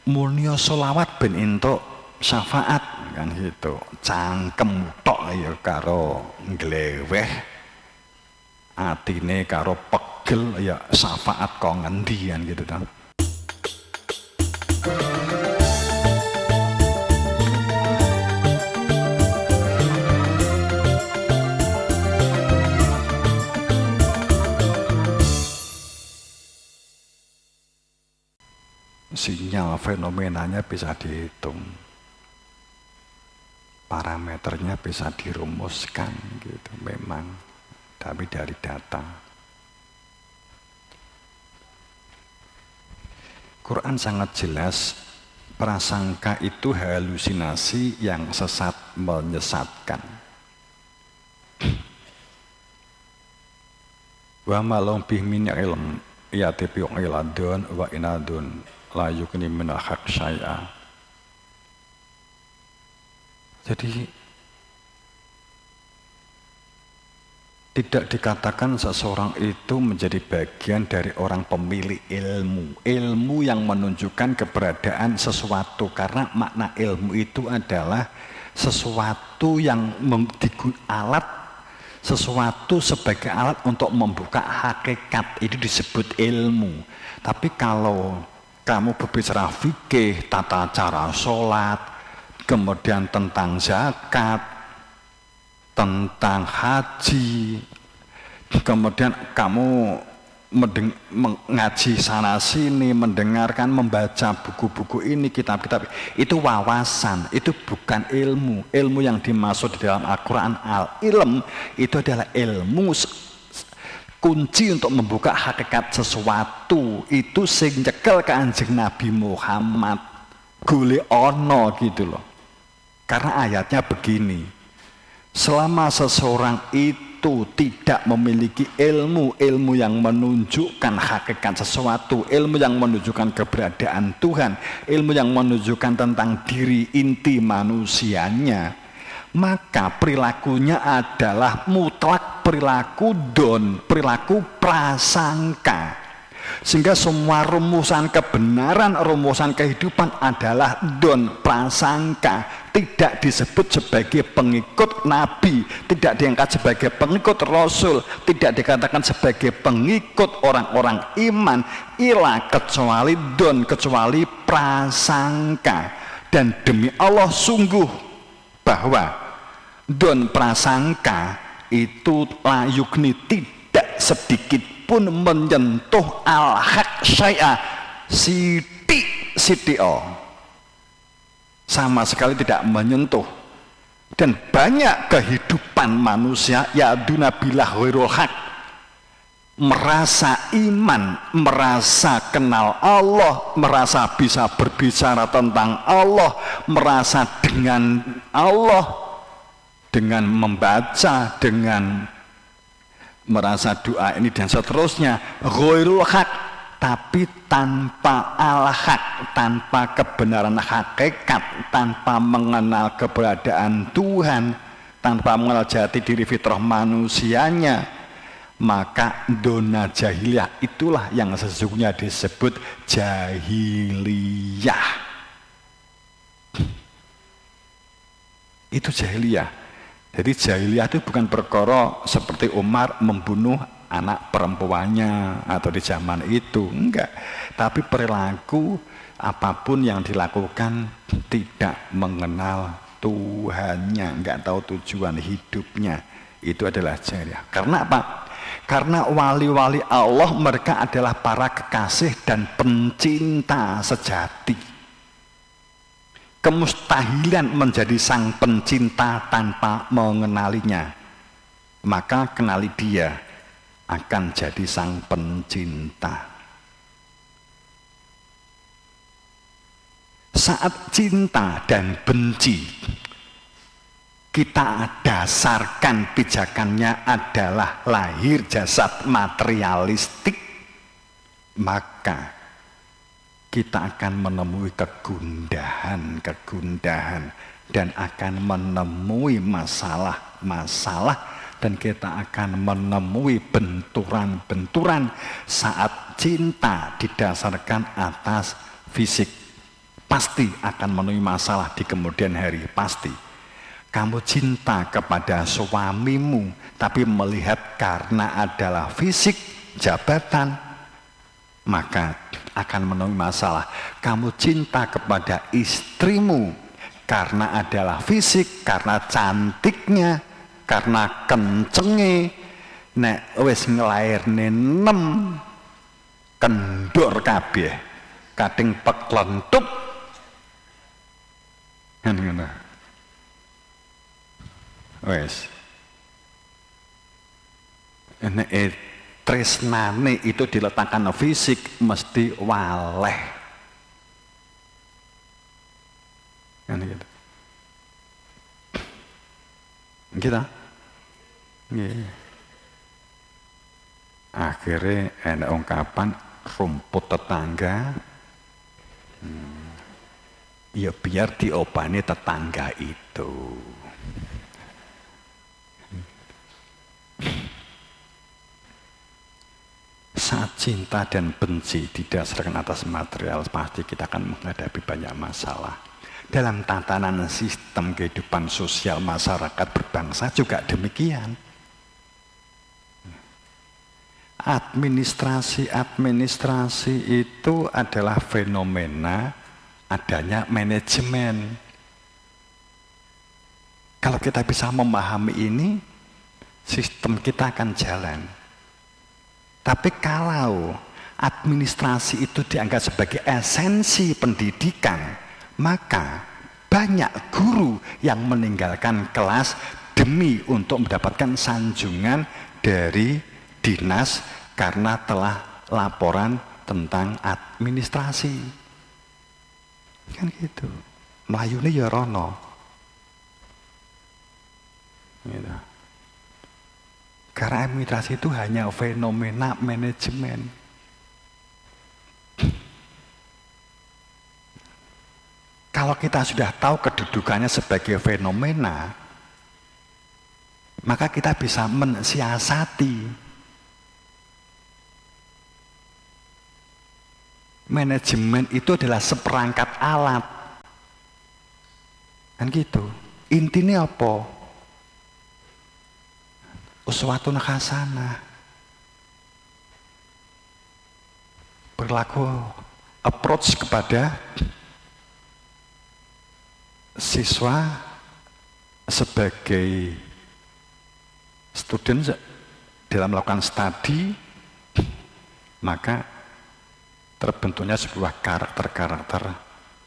murnia solawat ben entuk syafaat kan gitu. Cangkem tok ya karo ngleweh, atine karo pegel ya syafaat kok ngendi kan gitu kan. Sinyal fenomenanya bisa dihitung, parameternya bisa dirumuskan gitu memang, tapi dari data. Quran sangat jelas, prasangka itu halusinasi yang sesat menyesatkan. Wa malum bih min ilm yatibi iladun wa inadun la yukni minal haq syai'a. Jadi tidak dikatakan seseorang itu menjadi bagian dari orang pemilik ilmu. Ilmu yang menunjukkan keberadaan sesuatu, karena makna ilmu itu adalah sesuatu yang alat, sesuatu sebagai alat untuk membuka hakikat, itu disebut ilmu. Tapi kalau kamu berbicara fikih, tata cara sholat, kemudian tentang zakat, tentang haji, kemudian kamu mengaji sana sini, mendengarkan, membaca buku-buku ini, kitab-kitab, itu wawasan, itu bukan ilmu. Ilmu yang dimaksud di dalam Al-Quran, al-ilm, itu adalah ilmu kunci untuk membuka hakikat sesuatu. Itu sing nyekel Kanjeng Nabi Muhammad gule ono gitu loh. Karena ayatnya begini, selama seseorang itu tidak memiliki ilmu yang menunjukkan hakikat sesuatu, ilmu yang menunjukkan keberadaan Tuhan, ilmu yang menunjukkan tentang diri inti manusianya, maka perilakunya adalah mutlak perilaku perilaku prasangka. Sehingga semua rumusan kebenaran, rumusan kehidupan adalah prasangka. Tidak disebut sebagai pengikut Nabi, tidak diangkat sebagai pengikut Rasul, tidak dikatakan sebagai pengikut orang-orang iman, kecuali kecuali prasangka. Dan demi Allah sungguh bahwa prasangka itu layukni tidak sedikit pun menyentuh al-haq syai'a siti-siti-o, sama sekali tidak menyentuh. Dan banyak kehidupan manusia ya'duna bilah ghairul haq, merasa iman, merasa kenal Allah, merasa bisa berbicara tentang Allah, merasa dengan Allah, dengan membaca, dengan merasa doa ini dan seterusnya, ghairul haq, tapi tanpa al-haq, tanpa kebenaran hakikat, tanpa mengenal keberadaan Tuhan, tanpa mengenal jati diri fitrah manusianya, maka dona jahiliyah itulah yang sesungguhnya disebut jahiliyah. Itu jahiliyah. Jadi jahiliyah itu bukan perkara seperti Umar membunuh anak perempuannya atau di zaman itu, enggak. Tapi perilaku apapun yang dilakukan tidak mengenal Tuhannya, enggak tahu tujuan hidupnya, itu adalah jahiliyah. Karena apa? Karena wali-wali Allah mereka adalah para kekasih dan pencinta sejati. Kemustahilan menjadi sang pencinta tanpa mengenalinya, maka kenali dia akan jadi sang pencinta. Saat cinta dan benci kita dasarkan pijakannya adalah lahir jasad materialistik, maka kita akan menemui kegundahan dan akan menemui masalah, dan kita akan menemui benturan saat cinta didasarkan atas fisik, pasti akan menemui masalah di kemudian hari, pasti. Kamu cinta kepada suamimu, tapi melihat karena adalah fisik, jabatan, maka akan menemui masalah. Kamu cinta kepada istrimu karena adalah fisik, karena cantiknya, karena kencenge, nek wis ngelairne 6 kendor kabeh, kating peklentup. Ngono. Wes. Nek tresnane itu diletakkan fisik mesti waleh. Kan gitu. Kita. Nggih. Akhirnya ada ungkapan rumput tetangga. Ya biar diopani tetangga itu. Saat cinta dan benci didasarkan atas material, pasti kita akan menghadapi banyak masalah. Dalam tatanan sistem kehidupan sosial masyarakat berbangsa juga demikian. Administrasi itu adalah fenomena adanya manajemen. Kalau kita bisa memahami ini, sistem kita akan jalan. Tapi kalau administrasi itu dianggap sebagai esensi pendidikan, maka banyak guru yang meninggalkan kelas demi untuk mendapatkan sanjungan dari dinas karena telah laporan tentang administrasi. Kan gitu. Melayune ya rono. Gitu. Karena administrasi itu hanya fenomena manajemen. Kalau kita sudah tahu kedudukannya sebagai fenomena, maka kita bisa mensiasati. Manajemen itu adalah seperangkat alat. Kan gitu. Intinya apa? Uswatun hasanah. Berlaku approach kepada siswa sebagai student dalam melakukan studi, maka terbentuknya sebuah karakter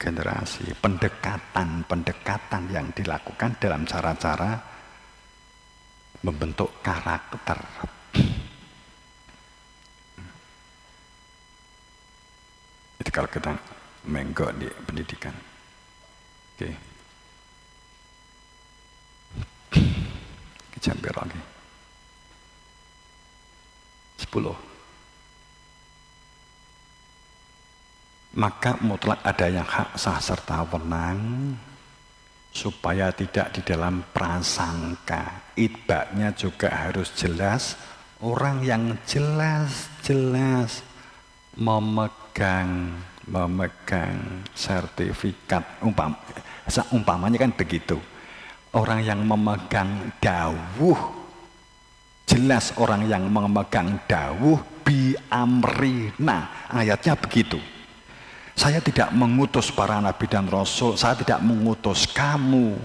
generasi, pendekatan yang dilakukan dalam cara-cara membentuk karakter. Itu kalau kita menggok di pendidikan. Oke. Kita lagi. 10. Maka mutlak ada yang hak sah serta wenang supaya tidak di dalam prasangka. Itbaknya juga harus jelas. Orang yang jelas memegang sertifikat, umpamanya kan begitu. Orang yang memegang dawuh, jelas orang yang memegang dawuh bi amrina, ayatnya begitu. Saya tidak mengutus para nabi dan rasul, saya tidak mengutus kamu.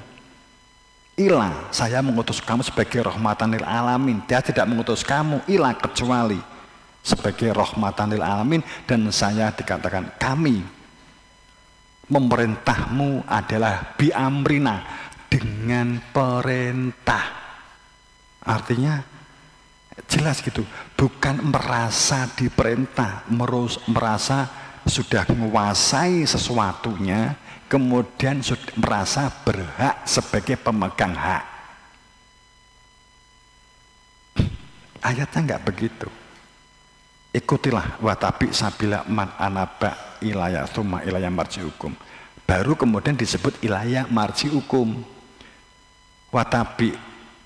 Ila, saya mengutus kamu sebagai rahmatan lil alamin. Dia tidak mengutus kamu, ila kecuali sebagai rahmatan lil alamin. Dan saya dikatakan kami, memerintahmu adalah bi amrina, dengan perintah. Artinya jelas gitu, bukan merasa diperintah, merasa sudah menguasai sesuatunya, kemudian sudah merasa berhak sebagai pemegang hak. Ayatnya enggak begitu. Ikutilah watabi sabila man anaba ilaya thumma ilaya marji'ukum. Baru kemudian disebut ilaya marji'ukum. Watabi,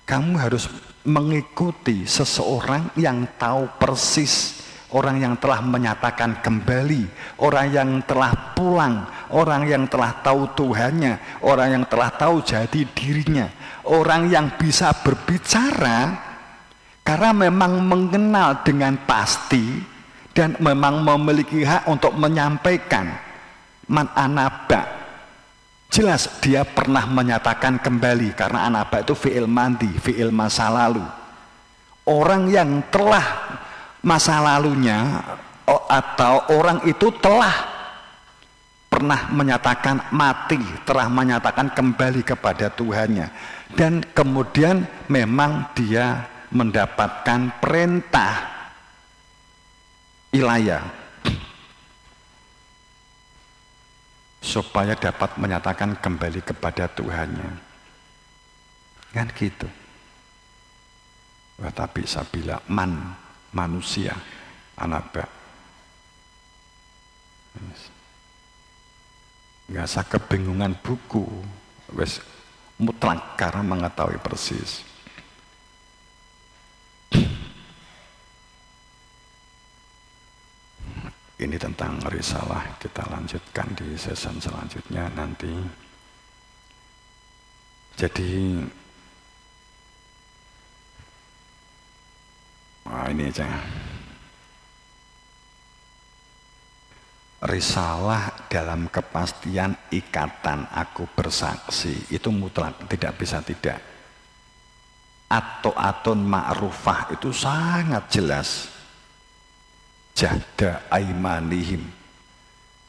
kamu harus mengikuti seseorang yang tahu persis, orang yang telah menyatakan kembali, orang yang telah pulang, orang yang telah tahu Tuhannya, orang yang telah tahu jati dirinya, orang yang bisa berbicara karena memang mengenal dengan pasti dan memang memiliki hak untuk menyampaikan. Man anaba, jelas dia pernah menyatakan kembali, karena anaba itu fi'il mandi, fi'il masa lalu. Orang yang telah masa lalunya atau orang itu telah pernah menyatakan mati, telah menyatakan kembali kepada Tuhannya, dan kemudian memang dia mendapatkan perintah ilahiyah supaya dapat menyatakan kembali kepada Tuhannya, kan gitu. Tapi sabila manusia anaba nggak usah kebingungan buku, wes mutlak karena mengetahui persis. Ini tentang risalah, kita lanjutkan di season selanjutnya nanti. Jadi ini aja. Risalah dalam kepastian ikatan aku bersaksi itu mutlak, tidak bisa tidak. Atun ma'rufah itu sangat jelas. Jahda aimanihim,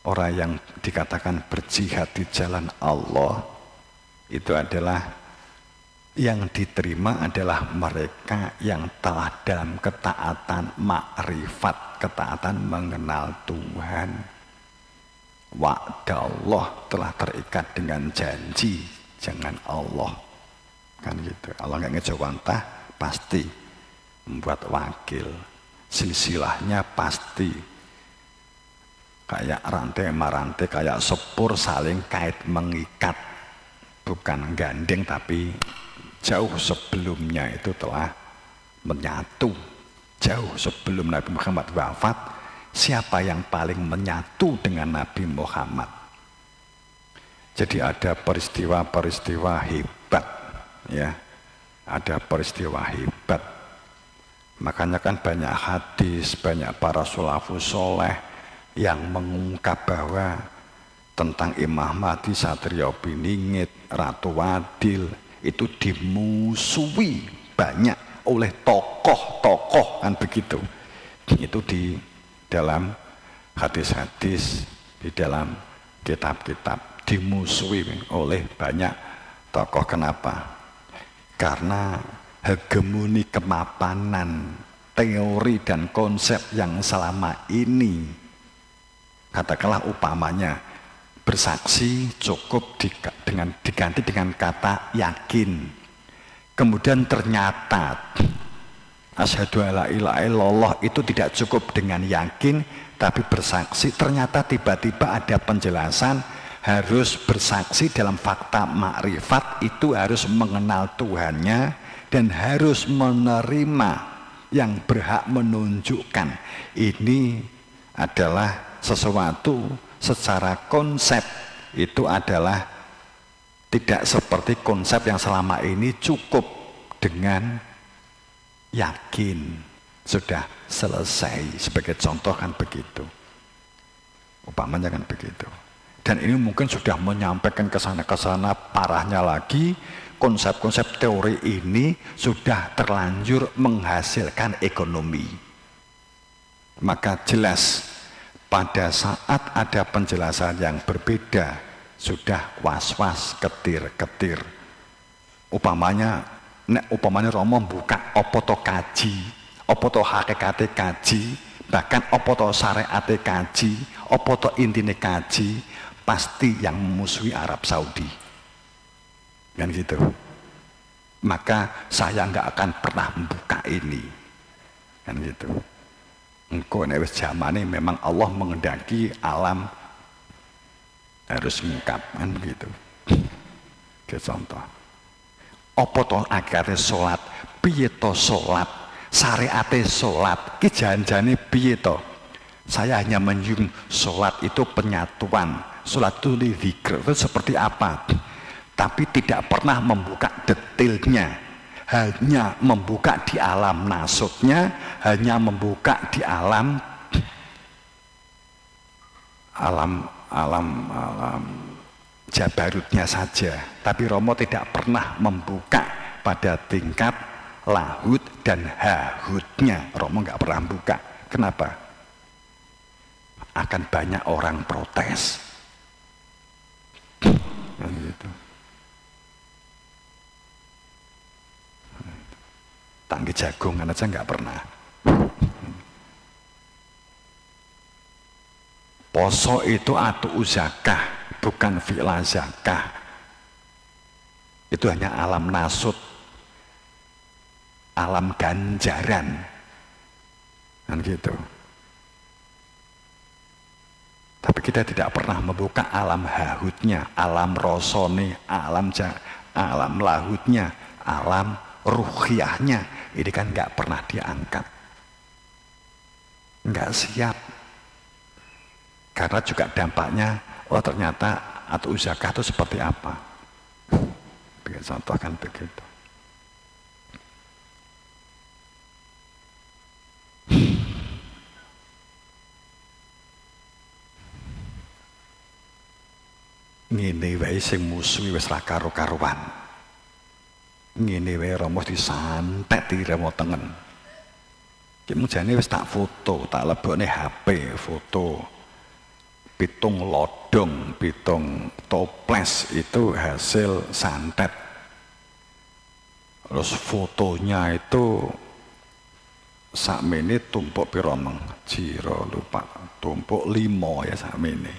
orang yang dikatakan berjihad di jalan Allah itu adalah yang diterima adalah mereka yang telah dalam ketaatan makrifat, ketaatan mengenal Tuhan. Wa'da Allah telah terikat dengan janji dengan Allah, kan gitu. Allah nggak ngejawantah, pasti membuat wakil, silsilahnya pasti kayak rantai-marantai, kayak sepur saling kait mengikat, bukan gandeng tapi jauh sebelumnya itu telah menyatu. Jauh sebelum Nabi Muhammad wafat, siapa yang paling menyatu dengan Nabi Muhammad? Jadi ada peristiwa-peristiwa hebat, ya, ada peristiwa hebat. Makanya kan banyak hadis, banyak para salafus soleh yang mengungkap bahwa tentang Imam Mahdi, Satrio Biningit, Ratu Adil itu dimusuhi banyak oleh tokoh-tokoh, kan begitu. Itu di dalam hadis-hadis, di dalam kitab-kitab, dimusuhi oleh banyak tokoh. Kenapa? Karena hegemoni kemapanan teori dan konsep yang selama ini, katakanlah umpamanya bersaksi cukup diganti dengan kata yakin. Kemudian ternyata asyhadu alla ilaha illallah itu tidak cukup dengan yakin, tapi bersaksi. Ternyata tiba-tiba ada penjelasan harus bersaksi dalam fakta makrifat, itu harus mengenal Tuhannya dan harus menerima yang berhak menunjukkan. Ini adalah sesuatu secara konsep itu adalah tidak seperti konsep yang selama ini cukup dengan yakin sudah selesai. Sebagai contoh kan begitu, umpamanya kan begitu. Dan ini mungkin sudah menyampaikan ke sana parahnya lagi, konsep-konsep teori ini sudah terlanjur menghasilkan ekonomi. Maka jelas pada saat ada penjelasan yang berbeda, sudah was-was, ketir-ketir. Umpamanya Romo buka opo to kaji, opo to hakikate kaji, bahkan opo to syariate kaji, opo to intine kaji, pasti yang memusuhi Arab Saudi, kan gitu. Maka saya nggak akan pernah membuka ini, kan gitu. Engkau nek wis zamane memang Allah mengendaki alam harus ngungkap, kan begitu. Ke contoh, apa to akare salat, piye to salat syariate sholat ki janjane piye to? Saya hanya menyinggung sholat itu penyatuan, sholat itu dzikir itu seperti apa, tapi tidak pernah membuka detailnya, hanya membuka di alam nasutnya, hanya membuka di alam jabarutnya saja. Tapi Romo tidak pernah membuka pada tingkat lahud dan hahutnya. Romo nggak pernah buka. Kenapa? Akan banyak orang protes. Gitu. Tangki jagongan aja nggak pernah. Poso itu atu zakah, bukan fi'la zakah. Itu hanya alam nasut, alam ganjaran, kan gitu. Tapi kita tidak pernah membuka alam hahutnya, alam rosone, alam lahutnya, alam ruhiyahnya. Ini kan nggak pernah diangkat, nggak siap. Karena juga dampaknya, oh ternyata atau zakah itu seperti apa. Bikin contoh kan begitu. Ngene wae sing musuhi wis ra karo-karuan. Ngene wae Romo disantet di Romo tengen. Ki mujane wis tak foto, tak lebokne HP foto. Pitung lodong, pitung toples itu hasil santet. Terus fotonya itu sakmene tumpuk pira meng jiro lupa, tumpuk 5 ya sakmene.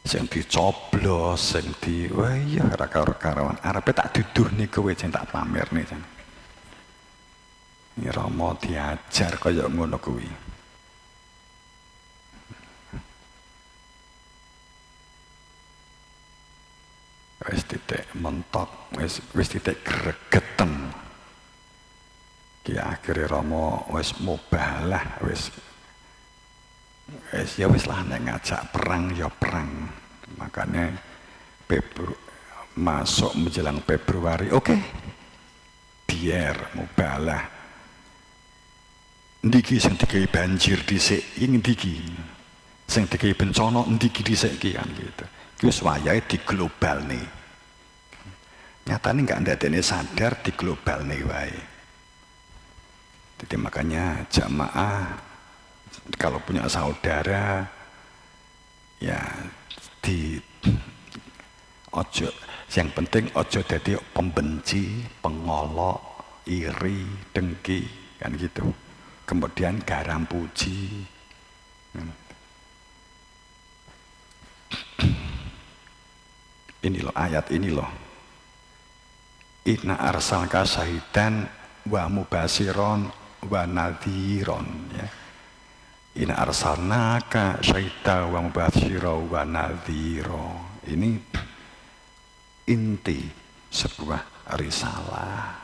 Sing dicoblos, sing di wah iya ora karo-karuan. Arepe tak duduh niku kowe sing tak pamerne jan. Ini Romo diajar kaya ngono kuwi. Wis titik mentok, wis titik gregeten. Ki akhire Rama wis mubalah, wis ya wis lah nek ngajak perang ya perang. Makanya masuk menjelang Februari, oke. Biar mubalah. Ndiki sing digawe banjir dhisik, ing ndiki. Sing digawe bencana ndiki dhisik ki kan gitu. Wis wayahe di global nih. Nyatane nggak ndadekne sadar di global nih wae. Jadi makanya jamaah kalau punya saudara ya di ojo, yang penting ojo dadi pembenci, pengolok, iri, dengki kan gitu. Kemudian garam puji. Ini loh ayat ini loh. Inna arsalka syahidan wa mubasiron wa nadhiron ya. Inna arsalnaka syahidan wa mubasiron wa nadhiro. Ini inti sebuah risalah.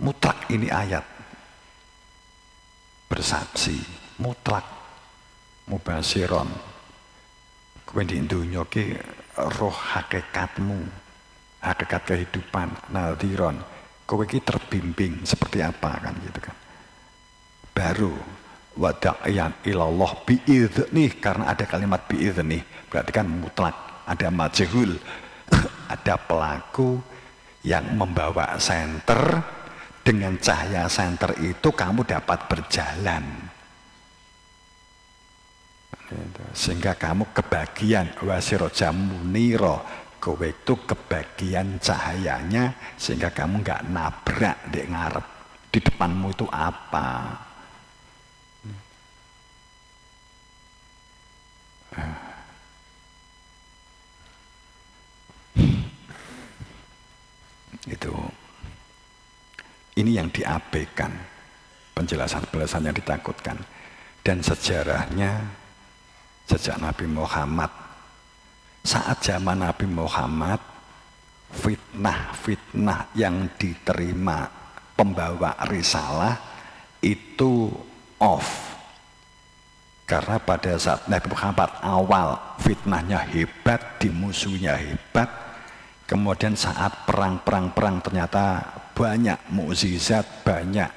Mutlak ini ayat. Bersaksi, mutlak. Mubasiron. Kowe di dunya ki roh hakikatmu, hakikat kehidupan, nadhiron. Kowe ki terbimbing seperti apa kan gitu kan. Baru wada'iyan ilallah bi'idhnih, karena ada kalimat bi'idhnih berarti kan mutlak, ada majhul, ada pelaku yang membawa senter, dengan cahaya senter itu kamu dapat berjalan. Sehingga kamu kebagian wasirojam muniro, kowe itu kebagian cahayanya, sehingga kamu nggak nabrak di ngarep, di depanmu itu apa. Itu ini yang diabaikan, penjelasan-penjelasan yang ditakutkan. Dan sejarahnya sejak Nabi Muhammad, saat zaman Nabi Muhammad, fitnah-fitnah yang diterima pembawa risalah itu off. Karena pada saat Nabi Muhammad awal fitnahnya hebat, dimusuhinya hebat, kemudian saat perang ternyata banyak mukjizat, banyak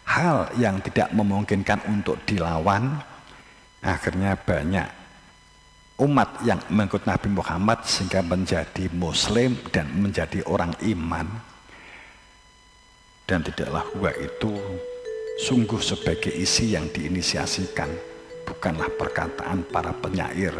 hal yang tidak memungkinkan untuk dilawan. Akhirnya banyak umat yang mengikut Nabi Muhammad sehingga menjadi muslim dan menjadi orang iman. Dan tidaklah huwa itu sungguh sebagai isi yang diinisiasikan, bukanlah perkataan para penyair.